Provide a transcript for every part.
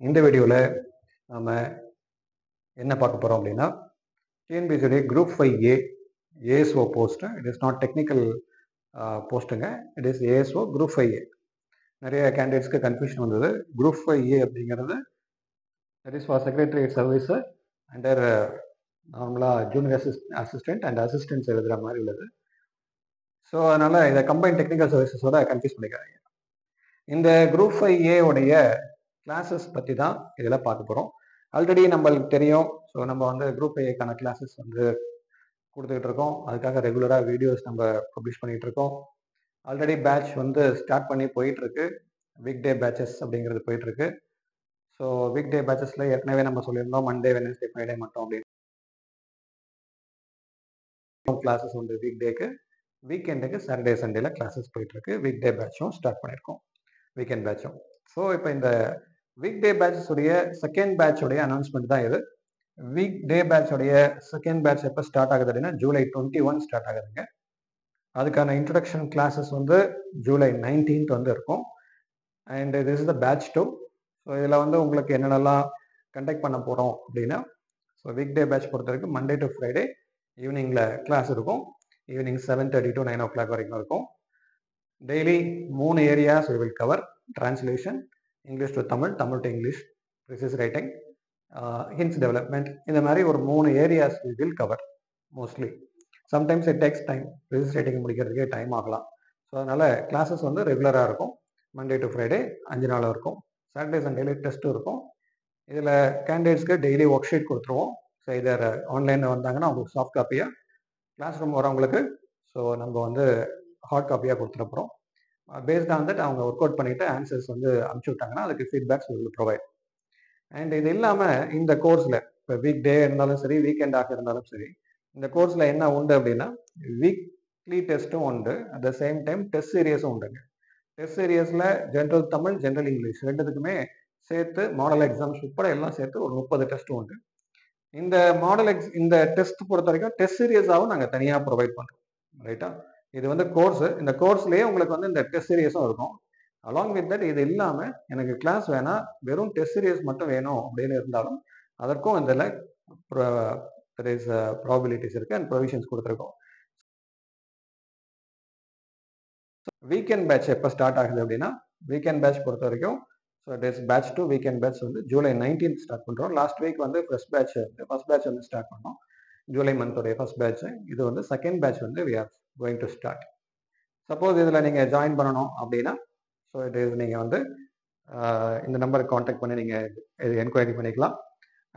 இந்த வீடியோவில் நம்ம என்ன பார்க்க போகிறோம் அப்படின்னா டிஎன்பிஎஸ்சியுடைய group 5A ASO post. It is not technical போஸ்ட்டுங்க, it is ASO group 5A. நிறைய கேண்டிடேட்ஸ்க்கு கன்ஃபியூஷன் வந்தது. குரூப் 5A அப்படிங்கிறது that is for secretariat service under நார்மலாக ஜூனியர் அசிஸ்டன்ட் அண்ட் அசிஸ்டன்ட்ஸ் எழுதுகிற மாதிரி உள்ளது. ஸோ அதனால் இதை கம்பைன் டெக்னிக்கல் சர்வீசஸோட கன்ஃபியூஸ் பண்ணிக்காதீங்க. இந்த குரூப் 5A உடைய கிளாஸஸ் பற்றி தான் இதில் பார்க்க போகிறோம். ஆல்ரெடி நம்மளுக்கு தெரியும். ஸோ நம்ம வந்து குரூப் ஏக்கான கிளாஸஸ் வந்து கொடுத்துக்கிட்டு இருக்கோம். அதுக்காக ரெகுலராக வீடியோஸ் நம்ம பப்ளிஷ் பண்ணிகிட்டு இருக்கோம். ஆல்ரெடி பேட்ச் வந்து ஸ்டார்ட் பண்ணி போயிட்டுருக்கு. வீக் டே பேட்சஸ் அப்படிங்கிறது போயிட்டுருக்கு. ஸோ வீக் டே பேட்சஸில் ஏற்கனவே நம்ம சொல்லியிருந்தோம் மண்டே வெனஸ்டே ஃப்ரைடே மட்டும் அப்படின்னு கிளாஸஸ் உண்டு வீக் டேக்கு. வீக்கெண்டுக்கு சாட்டர்டே சண்டேல கிளாஸஸ் போயிட்டுருக்கு. வீக் டே பேட்சும் ஸ்டார்ட் பண்ணியிருக்கோம், வீக்கெண்ட் பேட்சும். ஸோ இப்போ இந்த வீக் டே பேட்சஸ் உடைய செகண்ட் பேட்ச் உடைய அனௌன்ஸ்மெண்ட் தான் இது. வீக் டே பேட்ச் உடைய செகண்ட் பேட்ச் எப்போ ஸ்டார்ட் ஆகுது அப்படின்னா ஜூலை 21 ஸ்டார்ட் ஆகுதுங்க. அதுக்கான இன்ட்ரடக்ஷன் கிளாஸஸ் வந்து ஜூலை 19th வந்து இருக்கும். And this is the batch 2. So இதில் வந்து உங்களுக்கு என்னென்னலாம் கண்டக்ட் பண்ண போகிறோம் அப்படின்னா, ஸோ வீக் டே பேட்ச் பொறுத்த வரைக்கும் மண்டே டு ஃப்ரைடே ஈவினிங்கில் கிளாஸ் இருக்கும். ஈவினிங் 7:30 to 9 o'clock வரைக்கும் இருக்கும். Daily 3 areas we will cover: translation, English to Tamil, Tamil to English, precise writing, hints development. இந்த மாதிரி ஒரு 3 areas we will cover mostly. Sometimes it takes time, precise writing முடிக்கிறதுக்கே time ஆகலாம். So அதனால் classes வந்து ரெகுலராக இருக்கும். மண்டே டு ஃப்ரைடே 5 நாள் இருக்கும். சாட்டர்டே சண்டேல டெஸ்ட்டும் இருக்கும். இதில் கேண்டிடேட்ஸ்க்கு டெய்லி ஒர்க் ஷீட் கொடுத்துருவோம். ஸோ இதர் ஆன்லைனில் வந்தாங்கன்னா அவங்களுக்கு சாஃப்ட் காப்பியாக, கிளாஸ் ரூம் வரவங்களுக்கு ஸோ நம்ம வந்து ஹார்ட் காப்பியாக கொடுத்துருப்போம். பேஸ்ட் ஆன் தட் அவங்க ஒர்க் அவுட் பண்ணிவிட்டு ஆன்சர்ஸ் வந்து அனுப்பிச்சி விட்டாங்கன்னா அதுக்கு ஃபீட்பேக்ஸ் வில் ப்ரொவைட். அண்ட் இது இல்லாமல் இந்த கோர்ஸில் இப்போ வீக் டே இருந்தாலும் சரி, வீக்கெண்ட் ஆக இருந்தாலும் சரி, இந்த கோர்ஸில் என்ன உண்டு அப்படின்னா வீக்லி டெஸ்ட்டும் உண்டு. At the same time test சீரியஸும் உண்டுங்க. டெஸ்ட் சீரியஸில் ஜென்ரல் தமிழ், ஜென்ரல் இங்கிலீஷ் ரெண்டுத்துக்குமே சேர்த்து மாடல் எக்ஸாம்ஸ் உட்பட எல்லாம் சேர்த்து ஒரு 30 டெஸ்ட்டும் உண்டு. இந்த இந்த டெஸ்ட் பொறுத்த வரைக்கும் டெஸ்ட் சீரியஸாகவும் நாங்கள் தனியாக ப்ரொவைட் பண்ணுறோம். ரைட்டா? இது வந்து கோர்ஸ். இந்த கோர்ஸ்லேயே உங்களுக்கு வந்து இந்த டெஸ்ட் சீரியஸும் இருக்கும். அலாங் வித் தட் இது இல்லாமல் எனக்கு கிளாஸ் வேணாம், வெறும் டெஸ்ட் சீரியஸ் மட்டும் வேணும் அப்படின்னு இருந்தாலும் அதற்கும் இதில் ப்ராபபிலிட்டிஸ் இருக்குது அண்ட் ப்ரொவிஷன்ஸ் கொடுத்துருக்கோம். வீக்கெண்ட் பேட்ச் எப்போ ஸ்டார்ட் ஆகுது அப்படின்னா, வீக்கெண்ட் பேட்ச் பொறுத்த வரைக்கும் so it is batch 2 weekend batch வந்து ஜூலை 19th ஸ்டார்ட் பண்ணுறோம். லாஸ்ட் வீக் வந்து ஃபர்ஸ்ட் பேட்ச் வந்து ஸ்டார்ட் பண்ணோம். ஜூலை மந்தோடைய ஃபர்ஸ்ட் பேட்ச். இது வந்து செகண்ட் பேட்ச் வந்து we are going to start. Suppose இதில் நீங்கள் ஜாயின் பண்ணணும் அப்படின்னா ஸோ இட் இஸ் நீங்கள் வந்து இந்த நம்பருக்கு காண்டாக்ட் பண்ணி நீங்கள் இது என்கொயரி பண்ணிக்கலாம்.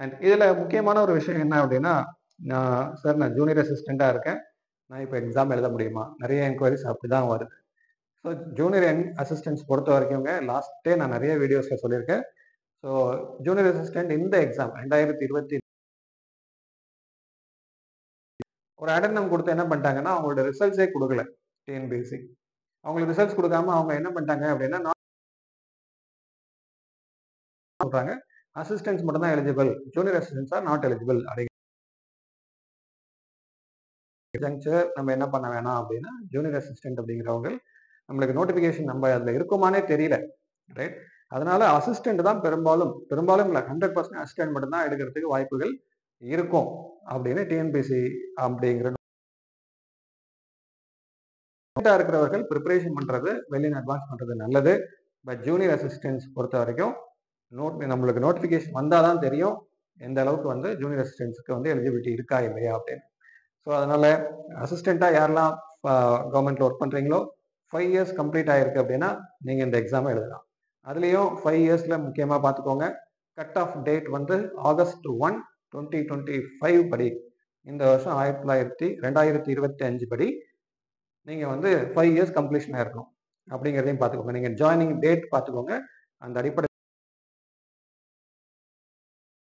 அண்ட் இதில் முக்கியமான ஒரு விஷயம் என்ன அப்படின்னா, நான் ஜூனியர் அசிஸ்டண்ட்டாக இருக்கேன், நான் இப்போ எக்ஸாம் எழுத முடியுமா? நிறைய என்கொயரிஸ் அப்படி தான் வருது. ஸோ ஜூனியர் அசிஸ்டன்ட்ஸ் பொறுத்த வரைக்குங்க லாஸ்ட்டே நான் நிறைய வீடியோஸில் சொல்லியிருக்கேன். ஸோ ஜூனியர் அசிஸ்டன்ட் இந்த எக்ஸாம் 2020 ஒரு அடெண்டம் கொடுத்து என்ன பண்ணிட்டாங்கன்னா அவங்களோட ரிசல்ட்ஸே கொடுக்கல. டிஎன்பிஎஸ்சி அவங்களுக்கு ரிசல்ட்ஸ் கொடுக்காம அவங்க என்ன பண்ணிட்டாங்க அப்படின்னா சொல்றாங்க அசிஸ்டன்ஸ் மட்டும் தான் eligible, junior assistants are not eligible அப்படிங்கிற நம்ம என்ன பண்ண வேணாம் அப்படின்னா ஜூனியர் அசிஸ்டன்ட் அப்படிங்கிறவங்க நம்மளுக்கு நோட்டிஃபிகேஷன் நம்ம அதில் இருக்குமானே தெரியல. ரைட்? அதனால அசிஸ்டன்ட் தான் பெரும்பாலும் இல்லை 100% அசிஸ்டன்ட் மட்டும் தான் எடுக்கிறதுக்கு வாய்ப்புகள் இருக்கும் அப்படின்னு டிஎன்பிஎஸ்சி அப்படிங்கிற இருக்கிறவர்கள் ப்ரிப்பரேஷன் பண்றது வெல் இன் அட்வான்ஸ் பண்றது நல்லது. பட் ஜூனியர் அசிஸ்டன்ஸ் பொறுத்த வரைக்கும் நம்மளுக்கு நோட்டிஃபிகேஷன் வந்தால் தான் தெரியும் எந்த அளவுக்கு வந்து ஜூனியர் அசிஸ்டன்ஸுக்கு வந்து எலிஜிபிலிட்டி இருக்கா இல்லையா அப்படின்னு. ஸோ அதனால அசிஸ்டண்ட்டாக யாரெல்லாம் கவர்மெண்ட்ல ஒர்க் பண்ணுறீங்களோ 5 years கம்ப்ளீட் ஆயிருக்கு அப்படின்னா நீங்கள் இந்த எக்ஸாமை எழுதலாம். அதுலேயும் 5 yearsல முக்கியமாக பார்த்துக்கோங்க, கட் ஆஃப் டேட் வந்து August 1, 2025 படி, இந்த வருஷம் 2025 படி நீங்கள் வந்து 5 years கம்ப்ளீஷன் ஆயிருக்கணும் அப்படிங்கிறதையும் பார்த்துக்கோங்க. நீங்கள் ஜாயினிங் டேட் பார்த்துக்கோங்க, அந்த அடிப்படை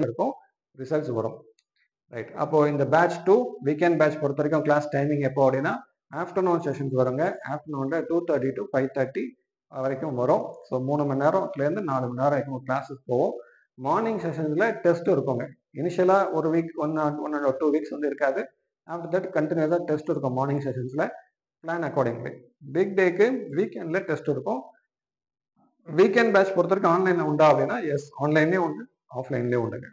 இருக்கும், ரிசல்ட்ஸ் வரும். ரைட்? அப்போ இந்த பேட்ச் 2 வீக்கெண்ட் பேட்ச் பொறுத்த வரைக்கும் கிளாஸ் டைமிங் எப்போ அப்படின்னா ஆஃப்டர்நூன் செஷன்ஸ் வருங்க. ஆஃப்டர்நூனில் 2:30 to 5:30 வரைக்கும் வரும். ஸோ 3 மணி நேரத்துலேருந்து 4 மணி நேரம் வரைக்கும் கிளாஸஸ் போகும். மார்னிங் செஷன்ஸில் டெஸ்ட் இருக்குங்க. இனிஷியலாக ஒரு வீக் 1 or 2 weeks வந்து இருக்காது. ஆஃப்டர் தட் கண்டினியூஸாக டெஸ்ட் இருக்கும் மார்னிங் செஷன்ஸில். Plan accordingly. பிக் டேக்கு வீக்கெண்டில் டெஸ்ட் இருக்கும். வீக்கெண்ட் பேட்ச் பொறுத்தவரைக்கும் ஆன்லைன்ல உண்டா அப்படின்னா எஸ், ஆன்லைன்லேயும் உண்டு, ஆஃப்லைன்லேயும் உண்டுங்க.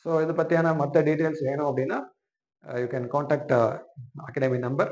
ஸோ இது பற்றியான மற்ற டீட்டெயில்ஸ் வேணும் அப்படின்னா you can contact academy number